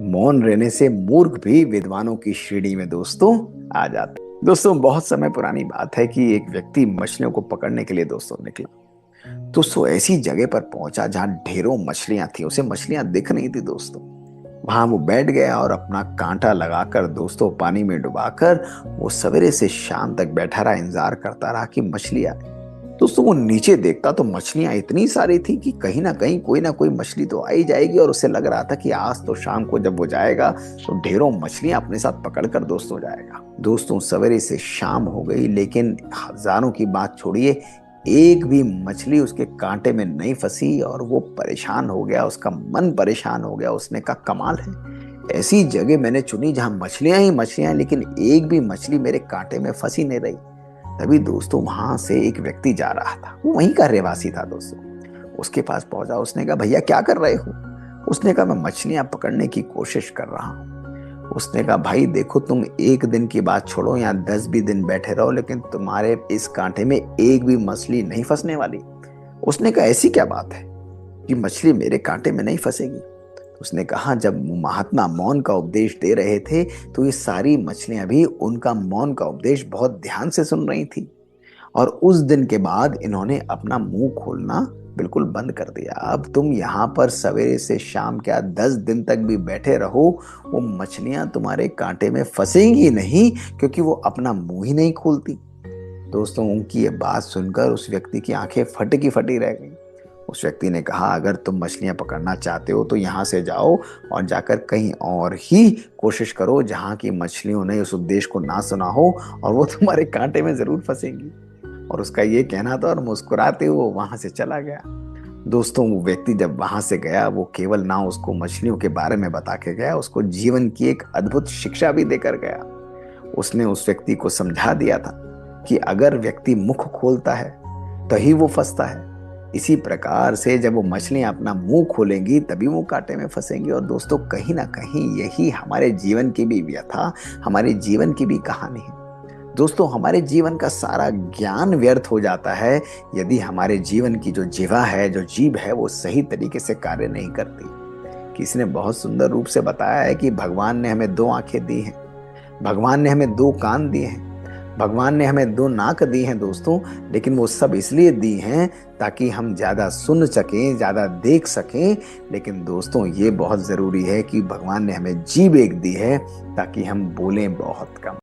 मौन रहने से मूर्ख भी विद्वानों की श्रेणी में दोस्तों आ जाते हैं। दोस्तों बहुत समय पुरानी बात है कि एक व्यक्ति मछलियों को पकड़ने के लिए दोस्तों निकला। दोस्तों ऐसी जगह पर पहुंचा जहां ढेरों मछलियां थी, उसे मछलियां दिख नहीं थी दोस्तों। वहां वो बैठ गया और अपना कांटा लगाकर दोस्तों पानी में डुबाकर वो सवेरे से शाम तक बैठा रहा, इंतजार करता रहा कि मछली आए। दोस्तों वो नीचे देखता तो मछलियां इतनी सारी थी कि कहीं ना कहीं कोई ना कोई मछली तो आ ही जाएगी, और उसे लग रहा था कि आज तो शाम को जब वो जाएगा तो ढेरों मछलियां अपने साथ पकड़कर दोस्तों जाएगा। दोस्तों सवेरे से शाम हो गई, लेकिन हजारों की बात छोड़िए, एक भी मछली उसके कांटे में नहीं फंसी और वो परेशान हो गया, उसका मन परेशान हो गया। उसने कहा कमाल है, ऐसी जगह मैंने चुनी जहां मछलियां ही मछलियां, लेकिन एक भी मछली मेरे कांटे में फंसी नहीं रही। तभी दोस्तों वहां से एक व्यक्ति जा रहा था, वो वहीं का रहवासी था दोस्तों। उसके पास पहुंचा, उसने कहा भैया क्या कर रहे हो? उसने कहा मैं मछलियां पकड़ने की कोशिश कर रहा हूँ। उसने कहा भाई देखो, तुम एक दिन की बात छोड़ो, यहाँ 10 भी दिन बैठे रहो, लेकिन तुम्हारे इस कांटे में एक भी मछली नहीं फंसने वाली। उसने कहा ऐसी क्या बात है कि मछली मेरे कांटे में नहीं फंसेगी? उसने कहा जब महात्मा मौन का उपदेश दे रहे थे तो ये सारी मछलियां भी उनका मौन का उपदेश बहुत ध्यान से सुन रही थी, और उस दिन के बाद इन्होंने अपना मुंह खोलना बिल्कुल बंद कर दिया। अब तुम यहाँ पर सवेरे से शाम क्या 10 दिन तक भी बैठे रहो, वो मछलियां तुम्हारे कांटे में फंसेंगी नहीं, क्योंकि वो अपना मुंह ही नहीं खोलती। दोस्तों उनकी ये बात सुनकर उस व्यक्ति की आंखें फटी की फटी रह गई। उस व्यक्ति ने कहा अगर तुम मछलियां पकड़ना चाहते हो तो यहाँ से जाओ और जाकर कहीं और ही कोशिश करो जहाँ की मछलियों ने उस उद्देश्य को ना सुना हो, और वो तुम्हारे कांटे में जरूर फंसेंगी। और उसका ये कहना था और मुस्कुराते हुए वो वहां से चला गया। दोस्तों वो व्यक्ति जब वहां से गया, वो केवल ना उसको मछलियों के बारे में बता के गया, उसको जीवन की एक अद्भुत शिक्षा भी देकर गया। उसने उस व्यक्ति को समझा दिया था कि अगर व्यक्ति मुख खोलता है तभी वो फंसता है। इसी प्रकार से जब वो मछलियां अपना मुंह खोलेंगी तभी वो कांटे में फंसेंगी। और दोस्तों कहीं ना कहीं यही हमारे जीवन की भी व्यथा, हमारे जीवन की भी कहानी है। दोस्तों हमारे जीवन का सारा ज्ञान व्यर्थ हो जाता है यदि हमारे जीवन की जो जीवा है, जो जीभ है, वो सही तरीके से कार्य नहीं करती। किसी ने बहुत सुंदर रूप से बताया है कि भगवान ने हमें दो आंखें दी हैं, भगवान ने हमें दो कान दिए हैं, भगवान ने हमें दो नाक दी हैं दोस्तों, लेकिन वो सब इसलिए दी हैं ताकि हम ज्यादा सुन सकें, ज्यादा देख सकें। लेकिन दोस्तों ये बहुत जरूरी है कि भगवान ने हमें जीभ एक दी है ताकि हम बोलें बहुत कम।